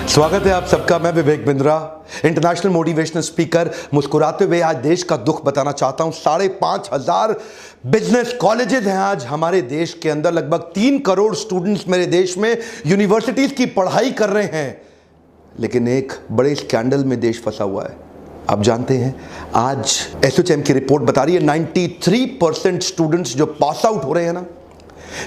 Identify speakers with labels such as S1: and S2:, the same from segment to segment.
S1: स्वागत है आप सबका। मैं Vivek Bindra, international motivational speaker. मुस्कुराते हुए आज देश का दुख बताना चाहता हूं। 5,500 बिजनेस कॉलेजेस हैं आज हमारे देश के अंदर। लगभग 3 करोड़ स्टूडेंट्स मेरे देश में यूनिवर्सिटीज की पढ़ाई कर रहे हैं, लेकिन एक बड़े स्कैंडल में देश फंसा हुआ है। आप जानते हैं, आज एसोचैम की रिपोर्ट बता रही है 93% स्टूडेंट्स जो पास आउट हो रहे हैं ना,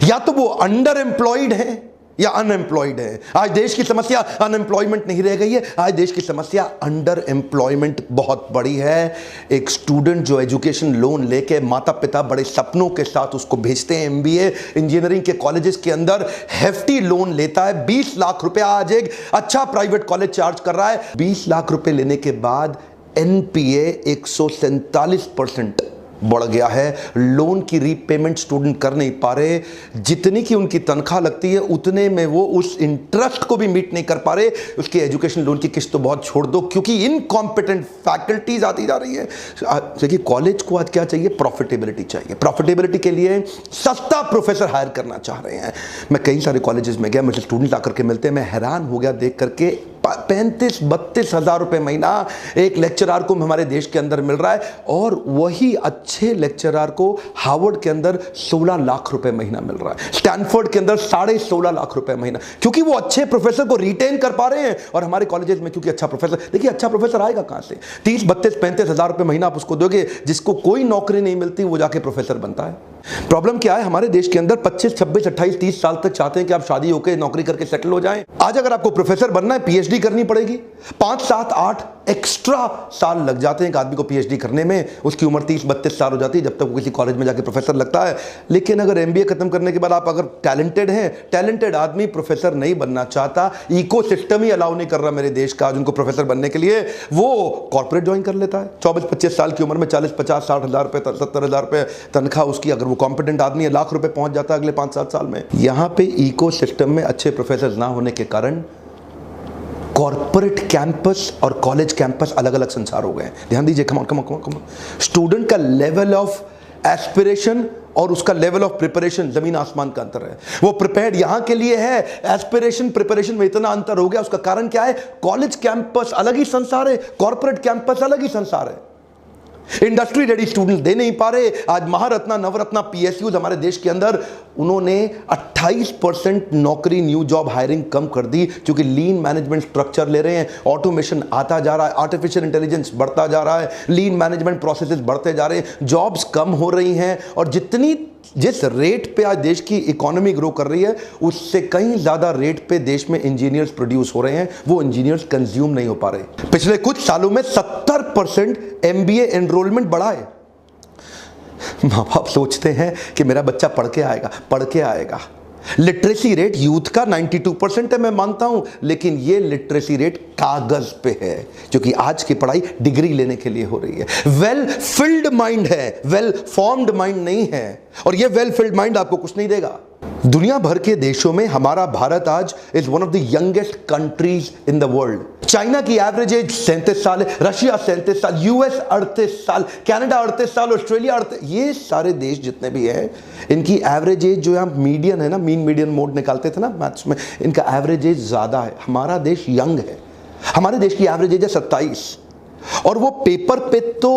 S1: या तो वो अंडर एम्प्लॉयड हैं या अनएम्प्लॉयड है। आज देश की समस्या अनएम्प्लॉयमेंट नहीं रह गई है, आज देश की समस्या अंडर एम्प्लॉयमेंट बहुत बड़ी है। एक स्टूडेंट जो एजुकेशन लोन लेके माता पिता बड़े सपनों के साथ उसको भेजते हैं एमबीए इंजीनियरिंग के कॉलेजेस के अंदर, हेफ्टी लोन लेता है। 20 लाख रुपए आज एक अच्छा प्राइवेट कॉलेज चार्ज कर रहा है। 20 लाख रुपए लेने के बाद एनपीए 147% बढ़ गया है। लोन की रीपेमेंट स्टूडेंट कर नहीं पा रहे। जितनी की उनकी तनख्वाह लगती है उतने में वो उस इंटरेस्ट को भी मीट नहीं कर पा रहे। उसके एजुकेशन लोन की किस्त तो बहुत छोड़ दो, क्योंकि इनकॉम्पिटेंट फैकल्टीज आती जा रही है। देखिए, कॉलेज को आज क्या चाहिए? प्रॉफिटेबिलिटी चाहिए। प्रॉफिटेबिलिटी के लिए सस्ता प्रोफेसर हायर करना चाह रहे हैं। मैं कई सारे कॉलेजेस में गया, मुझे स्टूडेंट आकर के मिलते हैं, मैं हैरान हो गया देख करके। 35-32 हजार रुपए महीना एक लेक्चरर को हमारे देश के अंदर मिल रहा है, और वही अच्छे लेक्चरर को हार्वर्ड के अंदर 16 लाख रुपए महीना मिल रहा है, स्टैनफोर्ड के अंदर 16.5 लाख रुपए महीना, क्योंकि वो अच्छे प्रोफेसर को रिटेन कर पा रहे हैं। और हमारे कॉलेजेस में क्योंकि अच्छा प्रोफेसर, देखिए अच्छा प्रोफेसर आएगा कहां से? 30-32-35 हजार रुपए महीना आप उसको दोगे, जिसको कोई नौकरी नहीं मिलती, वो जाके प्रोफेसर बनता है। प्रॉब्लम क्या है? हमारे देश के अंदर 25, 26, 28, 30 साल तक चाहते हैं कि आप शादी होकर नौकरी करके सेटल हो जाएं। आज अगर आपको प्रोफेसर बनना है, पीएचडी करनी पड़ेगी। 5, 7, 8 एक्स्ट्रा साल लग जाते हैं एक आदमी को पीएचडी करने में। उसकी उम्र 30-32 साल हो जाती है जब तक वो किसी कॉलेज में जाके प्रोफेसर लगता है। लेकिन अगर एमबीए खत्म करने के बाद आप अगर टैलेंटेड हैं, टैलेंटेड आदमी प्रोफेसर नहीं बनना चाहता, इकोसिस्टम ही अलाउ नहीं कर रहा मेरे देश का आज उनको प्रोफेसर बनने के लिए, वो कॉर्पोरेट ज्वाइन कर लेता है। 24-25 साल की उम्र में 40-50-60 हजार रुपए, 70 हजार रुपए तनख्वाह उसकी। अगर वो कॉम्पिटेंट आदमी है, लाख रुपए पहुंच जाता है अगले 5-7 साल में। यहां पे इकोसिस्टम में अच्छे प्रोफेसर ना होने के कारण कॉर्पोरेट कैंपस और कॉलेज कैंपस अलग अलग संसार हो गए हैं। ध्यान दीजिए, कम ऑन। स्टूडेंट का लेवल ऑफ एस्पिरेशन और उसका लेवल ऑफ प्रिपरेशन जमीन आसमान का अंतर है। वो प्रिपेयर्ड यहां के लिए है, एस्पिरेशन प्रिपरेशन में इतना अंतर हो गया। उसका कारण क्या है? कॉलेज कैंपस अलग ही संसार है, कॉर्पोरेट कैंपस अलग ही संसार है। इंडस्ट्री रेडी स्टूडेंट दे नहीं पा रहे। आज महारत्ना, नवरत्ना पीएसयूज हमारे देश के अंदर, उन्होंने 28% नौकरी न्यू जॉब हायरिंग कम कर दी, क्योंकि लीन मैनेजमेंट स्ट्रक्चर ले रहे हैं। ऑटोमेशन आता जा रहा है, आर्टिफिशियल इंटेलिजेंस बढ़ता जा रहा है, लीन मैनेजमेंट प्रोसेसेस बढ़ते जा रहे हैं, जॉब्स कम हो रही हैं। और जिस रेट पे आज देश की इकोनॉमी ग्रो कर रही है, उससे कहीं ज्यादा रेट पे देश में इंजीनियर्स प्रोड्यूस हो रहे हैं। वो इंजीनियर्स कंज्यूम नहीं हो पा रहे। पिछले कुछ सालों में 70% एमबीए एनरोलमेंट बढ़ा है। माँ बाप सोचते हैं कि मेरा बच्चा पढ़ के आएगा। लिटरेसी रेट यूथ का 92% है, मैं मानता हूं, लेकिन ये लिटरेसी रेट कागज पे है, क्योंकि आज की पढ़ाई डिग्री लेने के लिए हो रही है। वेल फिल्ड माइंड है, वेल फॉर्म्ड माइंड नहीं है। और ये वेल फिल्ड माइंड आपको कुछ नहीं देगा। दुनिया भर के देशों में हमारा भारत आज is one of the youngest countries in the world. China की एवरेज एज 37 साल है, रशिया 37 साल, यूएस 38 साल, कनाडा 38 साल, ऑस्ट्रेलिया 38। ये सारे देश जितने भी हैं, इनकी एवरेज एज जो यहाँ मीडियन है ना, मीन मीडियन मोड निकालते थे ना मैथ्स में, इनका एवरेज एज ज्यादा है। हमारा देश यंग है। हमारे देश की एवरेज एज है 27, और वो पेपर पे तो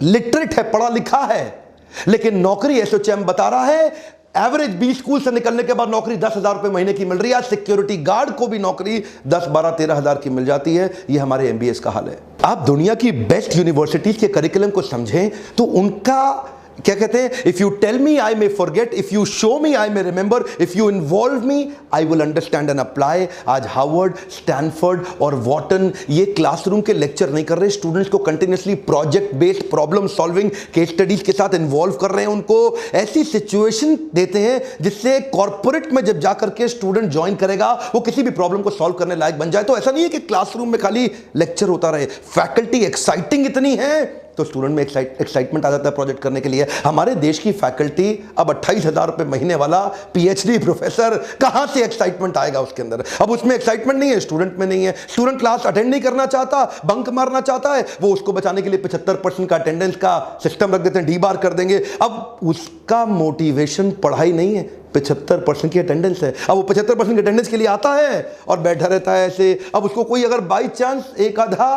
S1: लिटरेट है, पढ़ा लिखा है, लेकिन नौकरी एसोचैम बता रहा है एवरेज 20 स्कूल से निकलने के बाद नौकरी 10 हजार रुपए महीने की मिल रही है। सिक्योरिटी गार्ड को भी नौकरी 10, 12, 13 हजार की मिल जाती है। ये हमारे एमबीएस का हाल है। आप दुनिया की बेस्ट यूनिवर्सिटीज के करिकुलम को समझें तो उनका क्या कहते हैं? If you tell me I may forget, if you show me I may remember, if you involve me I will understand and apply. आज हार्वर्ड, स्टैनफोर्ड और वॉटन ये क्लासरूम के लेक्चर नहीं कर रहे, स्टूडेंट्स को continuously project based problem solving case studies के साथ इन्वॉल्व कर रहे हैं। उनको ऐसी सिचुएशन देते हैं जिससे कॉर्पोरेट में जब जाकर के स्टूडेंट ज्वाइन करेगा, वो किसी भी प्रॉब्लम को सॉल्व करने लायक बन जाए। तो ऐसा नहीं है कि क्लासरूम में खाली लेक्चर होता रहे। फैकल्टी एक्साइटिंग इतनी है तो स्टूडेंट में एक्साइटमेंट आ जाता है प्रोजेक्ट करने के लिए। हमारे देश की फैकल्टी अब 28,000 रुपए महीने वाला पीएचडी प्रोफेसर, कहां से एक्साइटमेंट आएगा उसके अंदर? अब उसमें एक्साइटमेंट नहीं है, स्टूडेंट में नहीं है। स्टूडेंट क्लास अटेंड नहीं करना चाहता, बंक मारना चाहता है, वो उसको बचाने के लिए 75% का अटेंडेंस का सिस्टम रख देते हैं, डी बार कर देंगे। अब उसका मोटिवेशन पढ़ाई नहीं है, 75% की अटेंडेंस है। अब वो 75% की अटेंडेंस के लिए आता है और बैठा रहता है ऐसे। अब उसको कोई अगर बाई चांस एक आधा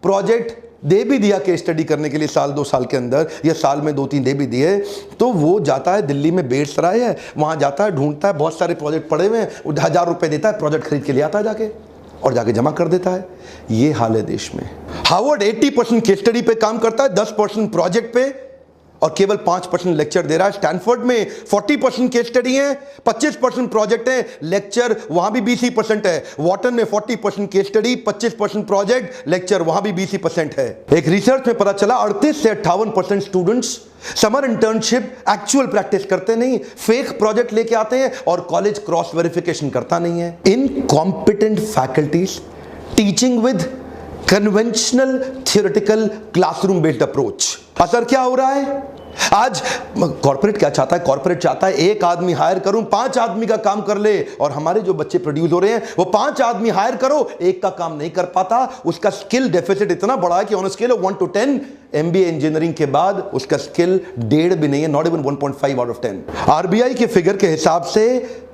S1: प्रोजेक्ट दे भी दिया केस स्टडी करने के लिए साल 2 साल के अंदर, या साल में 2-3 दे भी दिए, तो वो जाता है दिल्ली में बेड़सराय है, वहां जाता है, ढूंढता है, बहुत सारे प्रोजेक्ट पड़े हुए हैं, 1000 रुपए देता है, प्रोजेक्ट खरीद के ले आता है जाके और जाके जमा कर देता है। ये हाल है देश में। हार्वर्ड 80% केस स्टडी पे काम करता है, 10% प्रोजेक्ट पे, और केवल 5% लेक्चर दे रहा है। स्टैनफोर्ड में 40% केस स्टडी है, 25% प्रोजेक्ट है, लेक्चर वहां भी 20% है। वॉटन में 40% केस स्टडी, 25% प्रोजेक्ट, लेक्चर वहां भी 20% है। एक रिसर्च में पता चला 38 से 58% students summer internship actual practice करते नहीं, फेक प्रोजेक्ट लेके आते हैं और कॉलेज क्रॉस वेरिफिकेशन करता नहीं है। Incompetent faculties teaching with conventional theoretical classroom based approach. असर क्या हो रहा है? आज कॉर्पोरेट क्या चाहता है? कॉर्पोरेट चाहता है एक आदमी हायर करूं, 5 आदमी का काम कर ले। और हमारे जो बच्चे प्रोड्यूस हो रहे हैं वो 5 आदमी हायर करो, एक का काम नहीं कर पाता। उसका स्किल डेफिसिट इतना बड़ा है कि on scale of 1 to 10 MBA engineering के बाद उसका स्किल 1.5 भी नहीं है, not even 1.5 out of 10। RBI के फिगर के हिसाब से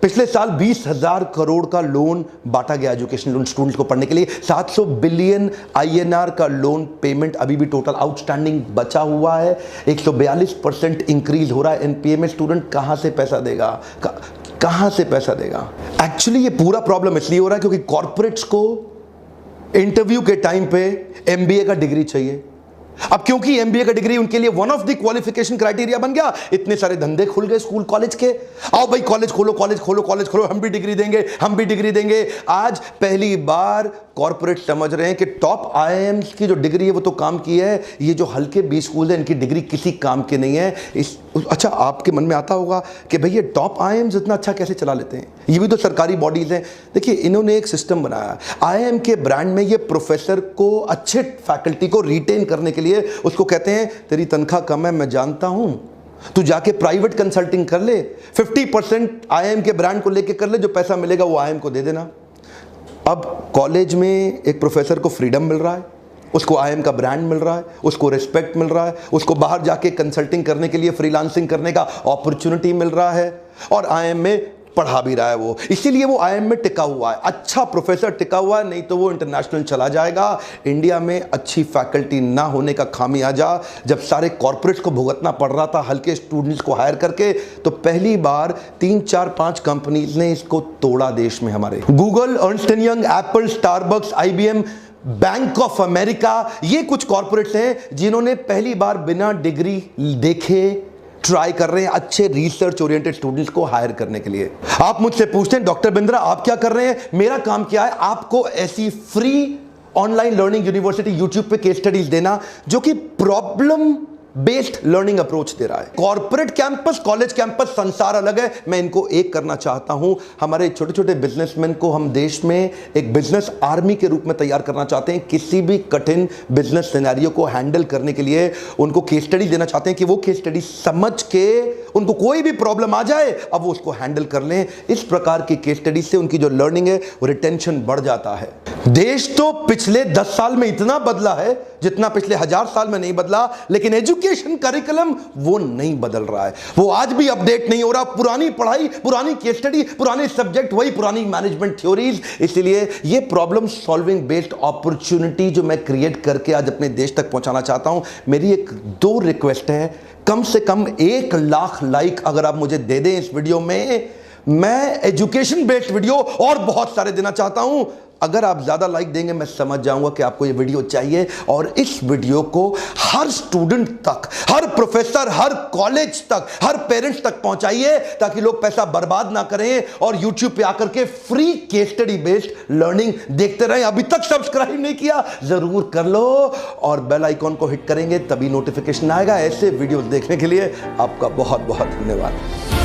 S1: पिछले साल 20,000 करोड़ का लोन बांटा गया एजुकेशन लोन स्टूडेंट्स को पढ़ने के लिए। 700 बिलियन INR का लोन पेमेंट अभी भी टोटल आउटस्टैंडिंग बचा हुआ है। 142% इंक्रीज हो रहा है एनपीए में। स्टूडेंट कहां से पैसा देगा? कहां से पैसा देगा? एक्चुअली ये पूरा प्रॉब्लम इसलिए हो रहा है क्योंकि कॉर्पोरेट्स को इंटरव्यू के टाइम पे MBA का डिग्री चाहिए। अब क्योंकि MBA का डिग्री उनके लिए one of the qualification criteria बन गया, इतने सारे धंधे खुल गए स्कूल कॉलेज के। आओ भाई कॉलेज खोलो, कॉलेज खोलो, कॉलेज खोलो, हम भी डिग्री देंगे, हम भी डिग्री देंगे। आज पहली बार कॉर्पोरेट समझ रहे हैं कि टॉप IIMs की जो डिग्री है वो तो काम की है, ये जो हल्के 20 स्कूल है इनकी डिग्री किसी काम की नहीं है। अच्छा, आपके मन में आता होगा कि भाई ये टॉप IIMs इतना अच्छा कैसे चला लेते हैं? ये भी तो सरकारी बॉडीज हैं। देखिए, इन्होंने एक सिस्टम बनाया। IIM के ब्रांड में ये प्रोफेसर को, अच्छे फैकल्टी को रिटेन करने के लिए उसको कहते हैं तेरी तनख्वाह कम है मैं जानता हूं, तू जाके प्राइवेट कंसल्टिंग कर ले, 50% IIM के ब्रांड को लेके कर ले, जो पैसा मिलेगा वो IIM को दे देना। अब कॉलेज में एक प्रोफेसर को फ्रीडम मिल रहा है, उसको IIM का ब्रांड मिल रहा है, उसको रिस्पेक्ट मिल रहा है, उसको बाहर जाके कंसल्टिंग करने के लिए, फ्रीलांसिंग करने का अपॉर्चुनिटी मिल रहा है, और IIM में पढ़ा भी रहा है वो। इसीलिए वो IIM में टिका हुआ है। अच्छा प्रोफेसर टिका हुआ है, नहीं तो वो इंटरनेशनल चला जाएगा। इंडिया में अच्छी फैकल्टी ना होने का खामियाजा जब सारे कॉर्पोरेट्स को भुगतना पड़ रहा था हल्के स्टूडेंट्स को हायर करके, तो पहली बार 3, 4, 5 कंपनीज ने इसको तोड़ा देश में हमारे। Google, Ernst and young, Apple, Starbucks, IBM, bank of America, ये कुछ कॉर्पोरेट्स हैं जिन्होंने पहली बार बिना डिग्री देखे ट्राई कर रहे हैं अच्छे रिसर्च ओरिएंटेड स्टूडेंट्स को हायर करने के लिए। आप मुझसे पूछते हैं डॉक्टर बिंद्रा आप क्या कर रहे हैं? मेरा काम क्या है? आपको ऐसी free online learning university YouTube पे केस स्टडीज देना जो कि प्रॉब्लम बेस्ड लर्निंग अप्रोच दे रहा है। कॉर्पोरेट कैंपस, कॉलेज कैंपस, संसार अलग है। मैं इनको एक करना चाहता हूं। हमारे छोटे छोटे बिजनेसमैन को हम देश में एक बिजनेस आर्मी के रूप में तैयार करना चाहते हैं। किसी भी कठिन बिजनेस सिनेरियो को हैंडल करने के लिए उनको केस स्टडी देना चाहते हैं कि वो केस स्टडी समझ के उनको कोई भी प्रॉब्लम आ जाए अब वो उसको हैंडल कर लें। इस प्रकार की केस स्टडी से उनकी जो लर्निंग है वो रिटेंशन बढ़ जाता है। देश तो पिछले 10 साल में इतना बदला है जितना पिछले 1000 साल में नहीं बदला, लेकिन एजुकेशन करिकुलम वो नहीं बदल रहा है, वो आज भी अपडेट नहीं हो रहा। पुरानी पढ़ाई, पुरानी केस स्टडी, पुराने सब्जेक्ट, वही पुरानी मैनेजमेंट थ्योरीज। इसलिए ये प्रॉब्लम सॉल्विंग बेस्ड अपॉर्चुनिटी जो मैं क्रिएट करके आज अपने देश तक पहुंचाना चाहता हूं, मेरी एक 2 रिक्वेस्ट है। कम से कम 1 लाख लाइक अगर आप मुझे दे दें इस वीडियो में, मैं एजुकेशन बेस्ड वीडियो और बहुत सारे देना चाहता हूं। अगर आप ज्यादा लाइक देंगे मैं समझ जाऊंगा कि आपको ये वीडियो चाहिए, और इस वीडियो को हर स्टूडेंट तक, हर प्रोफेसर, हर कॉलेज तक, हर पेरेंट्स तक पहुंचाइए ताकि लोग पैसा बर्बाद ना करें और YouTube पे आकर के free case study based learning देखते रहें। अभी तक सब्सक्राइब नहीं किया जरूर कर लो और बेल आइकॉन को हिट करेंगे तभी नोटिफिकेशन आएगा। ऐसे वीडियोस देखने के लिए आपका बहुत बहुत धन्यवाद।